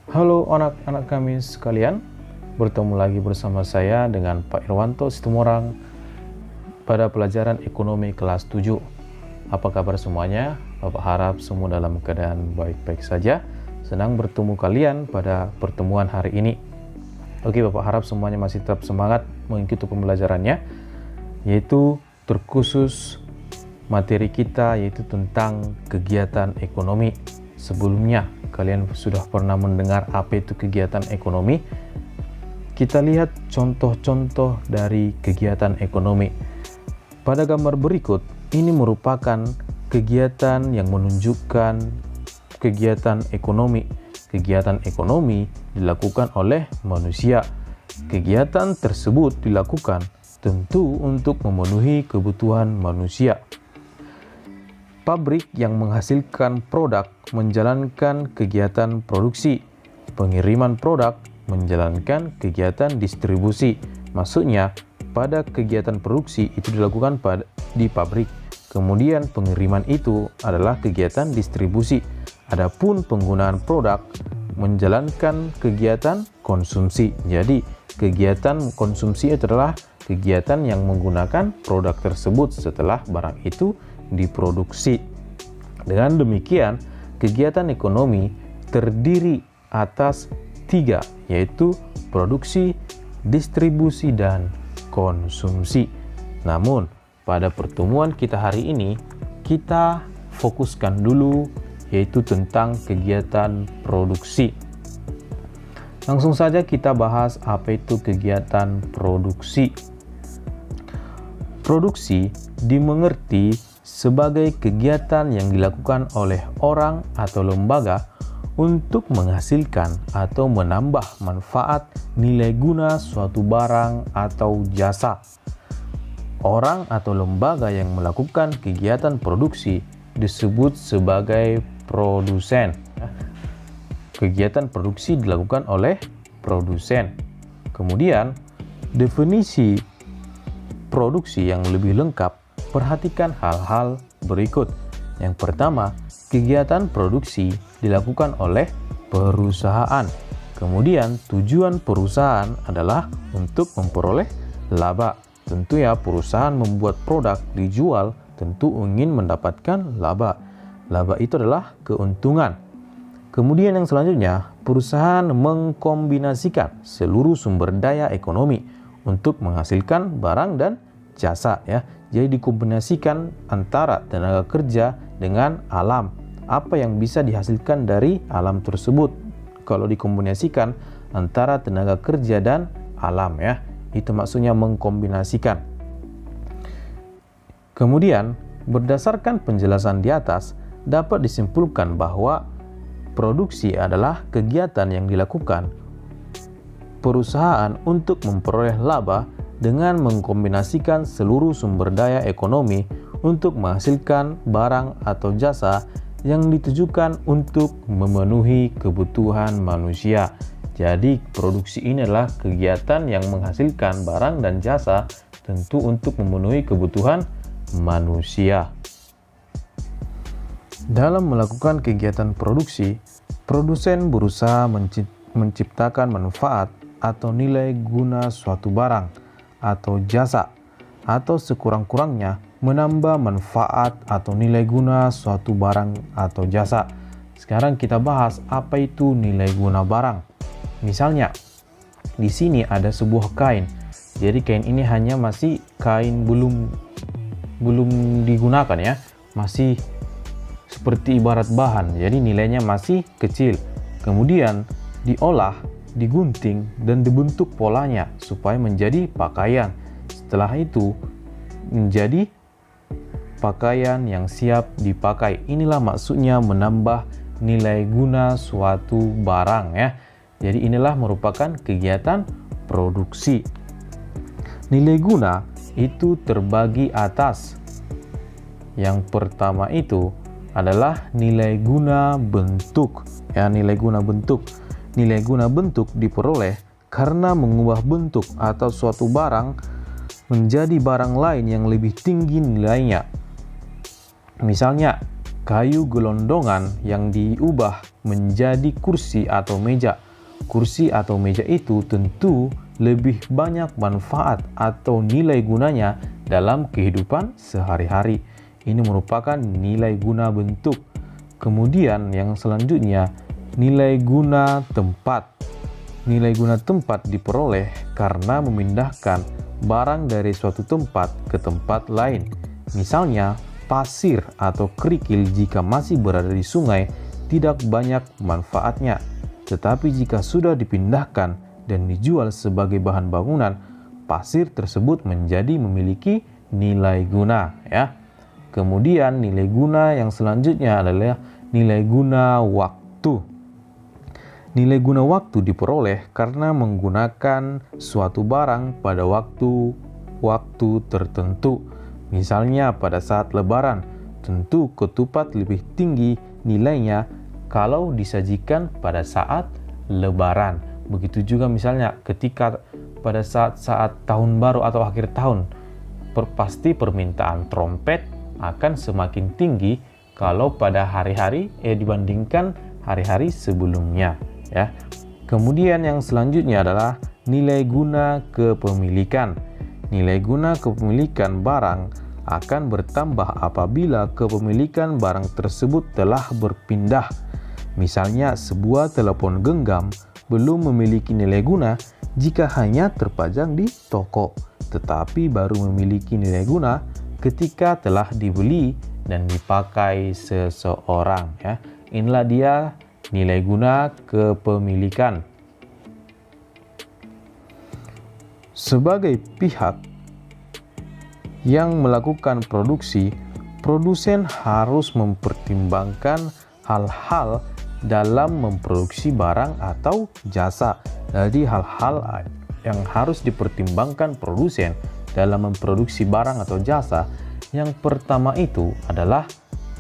Halo anak-anak kami sekalian, bertemu lagi bersama saya dengan Pak Irwanto Situmorang pada pelajaran ekonomi kelas 7. Apa kabar semuanya? Bapak harap semua dalam keadaan baik-baik saja. Senang bertemu kalian pada pertemuan hari ini. Oke, Bapak harap semuanya masih tetap semangat mengikuti pembelajarannya, yaitu terkhusus materi kita yaitu tentang kegiatan ekonomi. Sebelumnya, kalian sudah pernah mendengar apa itu kegiatan ekonomi? Kita lihat contoh-contoh dari kegiatan ekonomi. Pada gambar berikut, ini merupakan kegiatan yang menunjukkan kegiatan ekonomi. Kegiatan ekonomi dilakukan oleh manusia. Kegiatan tersebut dilakukan tentu untuk memenuhi kebutuhan manusia. Pabrik yang menghasilkan produk menjalankan kegiatan produksi. Pengiriman produk menjalankan kegiatan distribusi. Maksudnya, pada kegiatan produksi itu dilakukan di pabrik. Kemudian pengiriman itu adalah kegiatan distribusi. Adapun penggunaan produk menjalankan kegiatan konsumsi. Jadi, kegiatan konsumsi adalah kegiatan yang menggunakan produk tersebut setelah barang itu diproduksi. Dengan demikian, kegiatan ekonomi terdiri atas 3, yaitu produksi, distribusi, dan konsumsi. Namun, pada pertemuan kita hari ini, kita fokuskan dulu yaitu tentang kegiatan produksi. Langsung saja kita bahas apa itu kegiatan produksi. Produksi dimengerti sebagai kegiatan yang dilakukan oleh orang atau lembaga untuk menghasilkan atau menambah manfaat nilai guna suatu barang atau jasa. Orang atau lembaga yang melakukan kegiatan produksi disebut sebagai produsen. Kegiatan produksi dilakukan oleh produsen. Kemudian, definisi produksi yang lebih lengkap, perhatikan hal-hal berikut. Yang pertama, kegiatan produksi dilakukan oleh perusahaan. Kemudian, tujuan perusahaan adalah untuk memperoleh laba. Tentu ya, perusahaan membuat produk dijual tentu ingin mendapatkan laba. Laba itu adalah keuntungan. Kemudian yang selanjutnya, perusahaan mengkombinasikan seluruh sumber daya ekonomi untuk menghasilkan barang dan jasa ya. Jadi dikombinasikan antara tenaga kerja dengan alam. Apa yang bisa dihasilkan dari alam tersebut? Kalau dikombinasikan antara tenaga kerja dan alam ya. Itu maksudnya mengkombinasikan. Kemudian, berdasarkan penjelasan di atas, dapat disimpulkan bahwa produksi adalah kegiatan yang dilakukan perusahaan untuk memperoleh laba dengan mengkombinasikan seluruh sumber daya ekonomi untuk menghasilkan barang atau jasa yang ditujukan untuk memenuhi kebutuhan manusia. Jadi, produksi ini adalah kegiatan yang menghasilkan barang dan jasa tentu untuk memenuhi kebutuhan manusia. Dalam melakukan kegiatan produksi, produsen berusaha menciptakan manfaat atau nilai guna suatu barang atau jasa, atau sekurang-kurangnya menambah manfaat atau nilai guna suatu barang atau jasa. Sekarang kita bahas apa itu nilai guna barang. Misalnya, di sini ada sebuah kain. Jadi kain ini hanya masih kain belum digunakan ya, masih seperti ibarat bahan. Jadi nilainya masih kecil. Kemudian diolah, digunting, dan dibentuk polanya supaya menjadi pakaian. Setelah itu menjadi pakaian yang siap dipakai. Inilah maksudnya menambah nilai guna suatu barang ya. Jadi inilah merupakan kegiatan produksi. Nilai guna itu terbagi atas. Yang pertama itu adalah nilai guna bentuk. Ya, nilai guna bentuk. Nilai guna bentuk diperoleh karena mengubah bentuk atau suatu barang menjadi barang lain yang lebih tinggi nilainya. Misalnya, kayu gelondongan yang diubah menjadi kursi atau meja. Kursi atau meja itu tentu lebih banyak manfaat atau nilai gunanya dalam kehidupan sehari-hari. Ini merupakan nilai guna bentuk. Kemudian yang selanjutnya, nilai guna tempat. Nilai guna tempat diperoleh karena memindahkan barang dari suatu tempat ke tempat lain. Misalnya, pasir atau kerikil jika masih berada di sungai tidak banyak manfaatnya. Tetapi jika sudah dipindahkan dan dijual sebagai bahan bangunan, pasir tersebut menjadi memiliki nilai guna, ya. Kemudian nilai guna yang selanjutnya adalah nilai guna waktu. Nilai guna waktu diperoleh karena menggunakan suatu barang pada waktu tertentu. Misalnya pada saat Lebaran, tentu ketupat lebih tinggi nilainya kalau disajikan pada saat Lebaran. Begitu juga misalnya ketika pada saat tahun baru atau akhir tahun, pasti permintaan trompet akan semakin tinggi kalau pada hari-hari dibandingkan hari-hari sebelumnya, ya. Kemudian yang selanjutnya adalah nilai guna kepemilikan. Nilai guna kepemilikan barang akan bertambah apabila kepemilikan barang tersebut telah berpindah. Misalnya, sebuah telepon genggam belum memiliki nilai guna jika hanya terpajang di toko, tetapi baru memiliki nilai guna ketika telah dibeli dan dipakai seseorang, ya. Inilah dia nilai guna kepemilikan. Sebagai pihak yang melakukan produksi, produsen harus mempertimbangkan hal-hal dalam memproduksi barang atau jasa. Jadi hal-hal yang harus dipertimbangkan produsen dalam memproduksi barang atau jasa, yang pertama itu adalah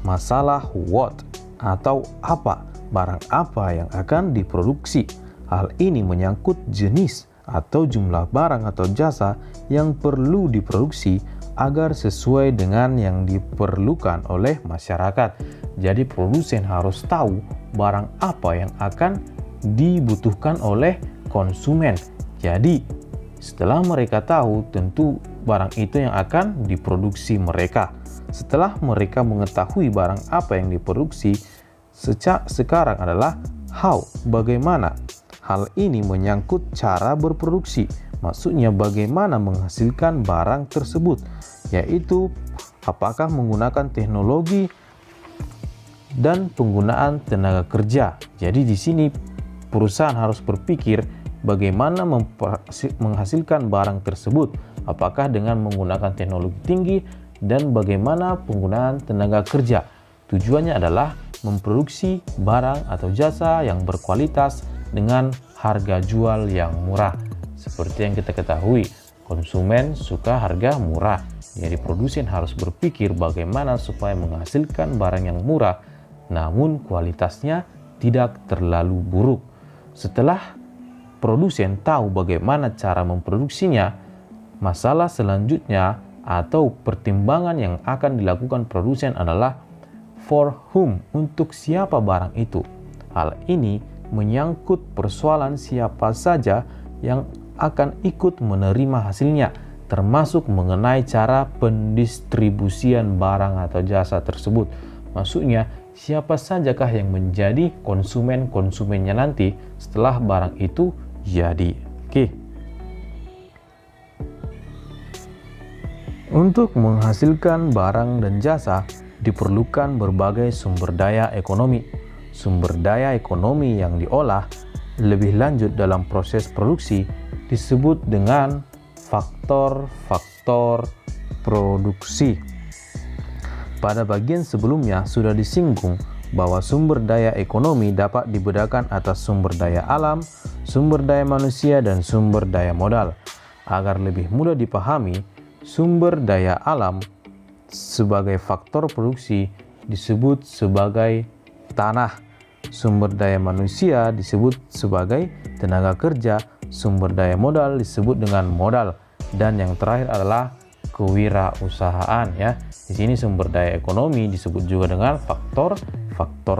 masalah what atau apa, barang apa yang akan diproduksi. Hal ini menyangkut jenis atau jumlah barang atau jasa yang perlu diproduksi agar sesuai dengan yang diperlukan oleh masyarakat. Jadi produsen harus tahu barang apa yang akan dibutuhkan oleh konsumen. Jadi setelah mereka tahu, tentu barang itu yang akan diproduksi mereka. Setelah mereka mengetahui barang apa yang diproduksi, sekarang adalah how, bagaimana. Hal ini menyangkut cara berproduksi, maksudnya bagaimana menghasilkan barang tersebut, yaitu apakah menggunakan teknologi dan penggunaan tenaga kerja. Jadi di sini perusahaan harus berpikir bagaimana menghasilkan barang tersebut, apakah dengan menggunakan teknologi tinggi dan bagaimana penggunaan tenaga kerja. Tujuannya adalah memproduksi barang atau jasa yang berkualitas dengan harga jual yang murah. Seperti yang kita ketahui, konsumen suka harga murah. Jadi produsen harus berpikir bagaimana supaya menghasilkan barang yang murah namun kualitasnya tidak terlalu buruk. Setelah produsen tahu bagaimana cara memproduksinya, masalah selanjutnya atau pertimbangan yang akan dilakukan produsen adalah for whom, untuk siapa barang itu. Hal ini menyangkut persoalan siapa saja yang akan ikut menerima hasilnya, termasuk mengenai cara pendistribusian barang atau jasa tersebut. Maksudnya, siapa sajakah yang menjadi konsumennya nanti setelah barang itu jadi. Oke. Untuk menghasilkan barang dan jasa diperlukan berbagai sumber daya ekonomi. Sumber daya ekonomi yang diolah lebih lanjut dalam proses produksi disebut dengan faktor-faktor produksi. Pada bagian sebelumnya sudah disinggung bahwa sumber daya ekonomi dapat dibedakan atas sumber daya alam, sumber daya manusia, dan sumber daya modal. Agar lebih mudah dipahami, sumber daya alam sebagai faktor produksi disebut sebagai tanah. Sumber daya manusia disebut sebagai tenaga kerja, sumber daya modal disebut dengan modal, dan yang terakhir adalah kewirausahaan, ya. Di sini sumber daya ekonomi disebut juga dengan faktor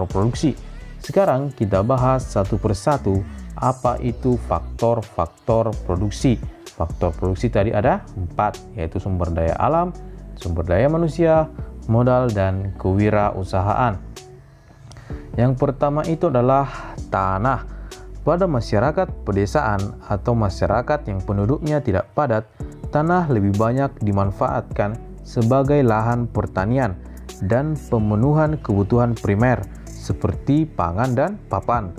produksi. Sekarang kita bahas satu persatu apa itu faktor-faktor produksi. Faktor produksi tadi ada 4, yaitu sumber daya alam, sumber daya manusia, modal, dan kewirausahaan. Yang pertama itu adalah tanah. Pada masyarakat pedesaan atau masyarakat yang penduduknya tidak padat, tanah lebih banyak dimanfaatkan sebagai lahan pertanian dan pemenuhan kebutuhan primer seperti pangan dan papan.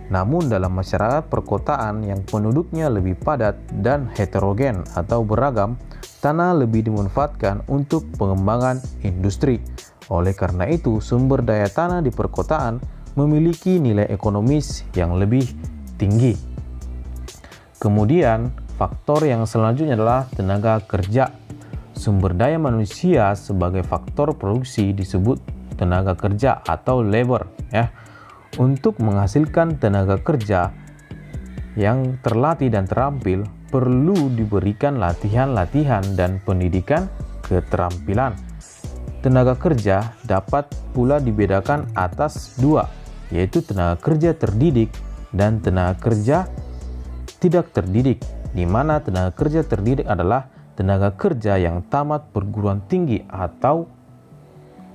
Namun dalam masyarakat perkotaan yang penduduknya lebih padat dan heterogen atau beragam, tanah lebih dimanfaatkan untuk pengembangan industri. Oleh karena itu, sumber daya tanah di perkotaan memiliki nilai ekonomis yang lebih tinggi. Kemudian, faktor yang selanjutnya adalah tenaga kerja. Sumber daya manusia sebagai faktor produksi disebut tenaga kerja atau labor, ya. Untuk menghasilkan tenaga kerja yang terlatih dan terampil, perlu diberikan latihan-latihan dan pendidikan keterampilan. Tenaga kerja dapat pula dibedakan atas 2, yaitu tenaga kerja terdidik dan tenaga kerja tidak terdidik, di mana tenaga kerja terdidik adalah tenaga kerja yang tamat perguruan tinggi atau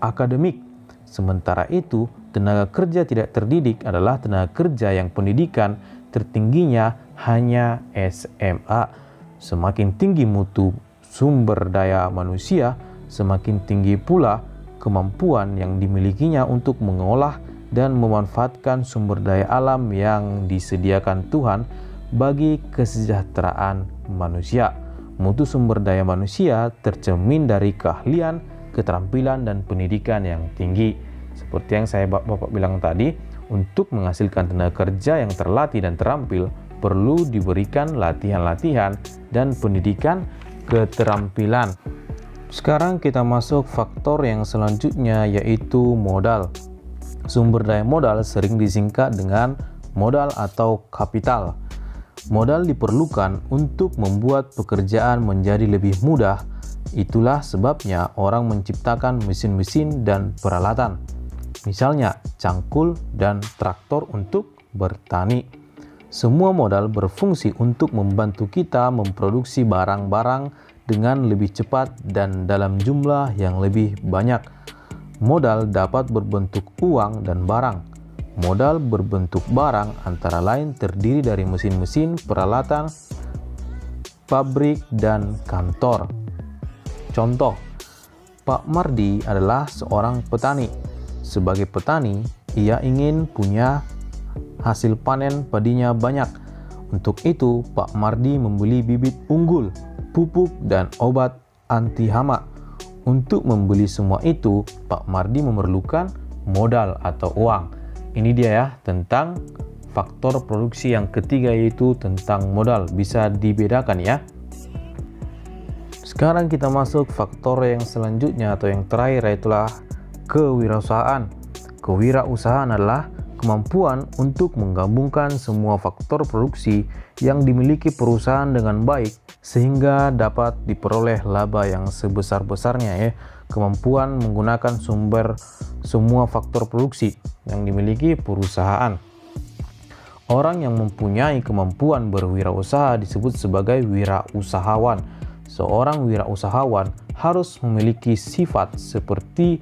akademik. Sementara itu, tenaga kerja tidak terdidik adalah tenaga kerja yang pendidikan tertingginya hanya SMA. Semakin tinggi mutu sumber daya manusia, semakin tinggi pula kemampuan yang dimilikinya untuk mengolah dan memanfaatkan sumber daya alam yang disediakan Tuhan bagi kesejahteraan manusia. Mutu sumber daya manusia tercermin dari keahlian, keterampilan, dan pendidikan yang tinggi. Seperti yang saya Bapak bilang tadi, untuk menghasilkan tenaga kerja yang terlatih dan terampil, perlu diberikan latihan-latihan dan pendidikan keterampilan. Sekarang kita masuk faktor yang selanjutnya, yaitu modal. Sumber daya modal sering disingkat dengan modal atau kapital. Modal diperlukan untuk membuat pekerjaan menjadi lebih mudah. Itulah sebabnya orang menciptakan mesin-mesin dan peralatan. Misalnya cangkul dan traktor untuk bertani. Semua modal berfungsi untuk membantu kita memproduksi barang-barang dengan lebih cepat dan dalam jumlah yang lebih banyak. Modal dapat berbentuk uang dan barang. Modal berbentuk barang antara lain terdiri dari mesin-mesin, peralatan, pabrik, dan kantor. Contoh, Pak Mardi adalah seorang petani. Sebagai petani, ia ingin punya hasil panen padinya banyak. Untuk itu, Pak Mardi membeli bibit unggul, pupuk, dan obat anti hama. Untuk membeli semua itu, Pak Mardi memerlukan modal atau uang. Ini dia ya, tentang faktor produksi yang ketiga, yaitu tentang modal. Bisa dibedakan ya. Sekarang kita masuk faktor yang selanjutnya atau yang terakhir, yaitulah kewirausahaan. Kewirausahaan adalah kemampuan untuk menggabungkan semua faktor produksi yang dimiliki perusahaan dengan baik sehingga dapat diperoleh laba yang sebesar-besarnya ya. Kemampuan menggunakan semua faktor produksi yang dimiliki perusahaan. Orang yang mempunyai kemampuan berwirausaha disebut sebagai wirausahawan. Seorang wirausahawan harus memiliki sifat seperti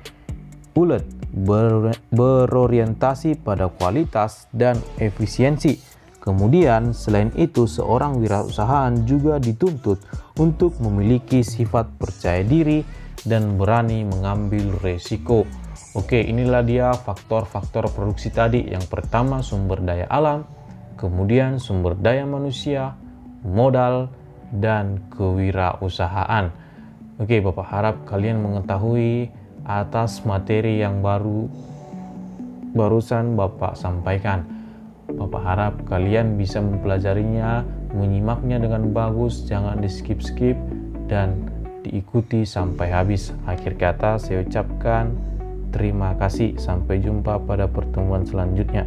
ulet, berorientasi pada kualitas dan efisiensi. Kemudian, selain itu, seorang wirausahawan juga dituntut untuk memiliki sifat percaya diri dan berani mengambil resiko. Oke, inilah dia faktor-faktor produksi tadi. Yang pertama sumber daya alam, kemudian sumber daya manusia, modal, dan kewirausahaan. Oke, Bapak harap kalian mengetahui atas materi yang barusan Bapak sampaikan. Bapak harap kalian bisa mempelajarinya, menyimaknya dengan bagus, jangan di skip-skip, dan diikuti sampai habis. Akhir kata saya ucapkan terima kasih. Sampai jumpa pada pertemuan selanjutnya.